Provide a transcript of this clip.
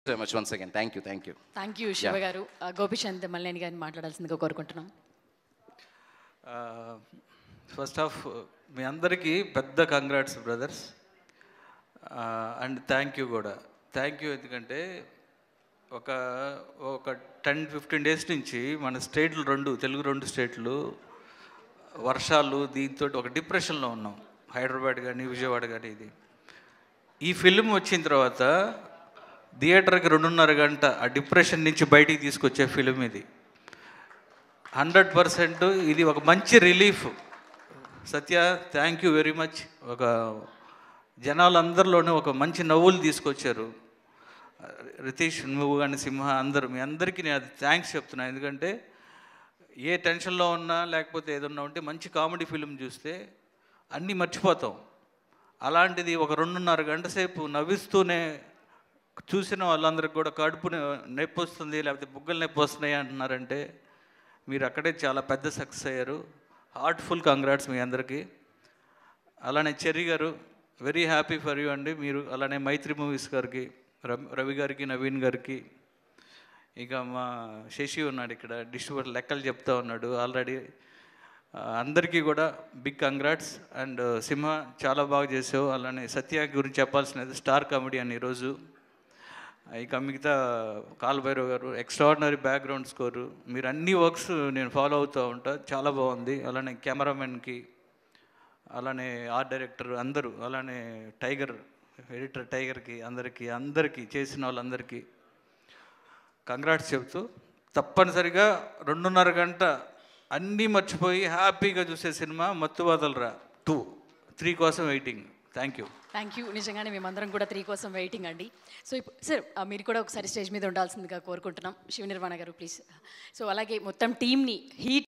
So much once again thank you thank you Shiva గారు. గోపిచంద్ మల్లేని గారిని మాట్లాడాల్సిందిగా కోరుకుంటున్నాం. ఫస్ట్ ఆఫ్ మీ అందరికీ పెద్ద congrats brothers, and thank you కూడా. థ్యాంక్ యూ ఎందుకంటే ఒక 10-15 డేస్ నుంచి మన స్టేట్లు తెలుగు రెండు స్టేట్లు వర్షాలు దీంతో ఒక డిప్రెషన్లో ఉన్నాం. హైదరాబాద్ కానీ విజయవాడ కానీ. ఈ ఫిలిం వచ్చిన తర్వాత థియేటర్కి 2.5 గంట ఆ డిప్రెషన్ నుంచి బయటికి తీసుకొచ్చే ఫిలిం ఇది. 100% ఇది ఒక మంచి relief. Satya, thank you very much. ఒక జనాలందరిలోనే ఒక మంచి నవ్వులు తీసుకొచ్చారు. రితీష్, నువ్వు కానీ సింహ, అందరూ మీ అందరికీ నేను అది థ్యాంక్స్ చెప్తున్నాను. ఎందుకంటే ఏ టెన్షన్లో ఉన్నా లేకపోతే ఏదన్నా ఉంటే మంచి కామెడీ ఫిలిం చూస్తే అన్నీ మర్చిపోతాం. అలాంటిది ఒక 2.5 గంట సేపు నవ్విస్తూనే చూసిన వాళ్ళందరికీ కూడా కడుపు నొప్పి వస్తుంది లేకపోతే బుగ్గలు నొప్పి వస్తున్నాయి అంటున్నారంటే మీరు అక్కడే చాలా పెద్ద సక్సెస్ అయ్యారు. హార్ట్ఫుల్ కంగ్రాట్స్ మీ అందరికీ. అలానే చెర్రీ గారు, వెరీ హ్యాపీ ఫర్ యూ అండి. మీరు అలానే మైత్రి మూవీస్ గారికి, రవి గారికి, నవీన్ గారికి, ఇక మా శశి ఉన్నాడు ఇక్కడ డిస్ట్రిబ్యూటర్, లెక్కలు చెప్తా ఉన్నాడు ఆల్రెడీ. అందరికీ కూడా బిగ్ కంగ్రాట్స్. అండ్ సింహ చాలా బాగా చేసావు. అలానే సత్య గురించి చెప్పాల్సినది, స్టార్ కామెడియన్ ఈరోజు. ఇక మిగతా కాల్భైరవ్ గారు, ఎక్స్ట్రాడినరీ బ్యాక్గ్రౌండ్ స్కోరు. మీరు అన్ని వర్క్స్ నేను ఫాలో అవుతూ ఉంటా, చాలా బాగుంది. అలానే కెమెరామెన్కి, అలానే ఆర్ట్ డైరెక్టర్ అందరూ, అలానే టైగర్ ఎడిటర్ టైగర్కి, అందరికీ చేసిన వాళ్ళందరికీ కంగ్రాట్స్ చెబుతూ, తప్పనిసరిగా 2.5 గంట అన్నీ మర్చిపోయి హ్యాపీగా చూసే సినిమా మత్తు వదలరా 2, 3 కోసం వెయిటింగ్. Thank you. నిజంగానే మేమందరం కూడా 3 కోసం వెయిటింగ్ అండి. సో సార్ మీరు కూడా ఒకసారి స్టేజ్ మీద ఉండాల్సిందిగా కోరుకుంటున్నాం. శివ నిర్వాణ గారు ప్లీజ్. సో అలాగే మొత్తం టీమ్ని హీట్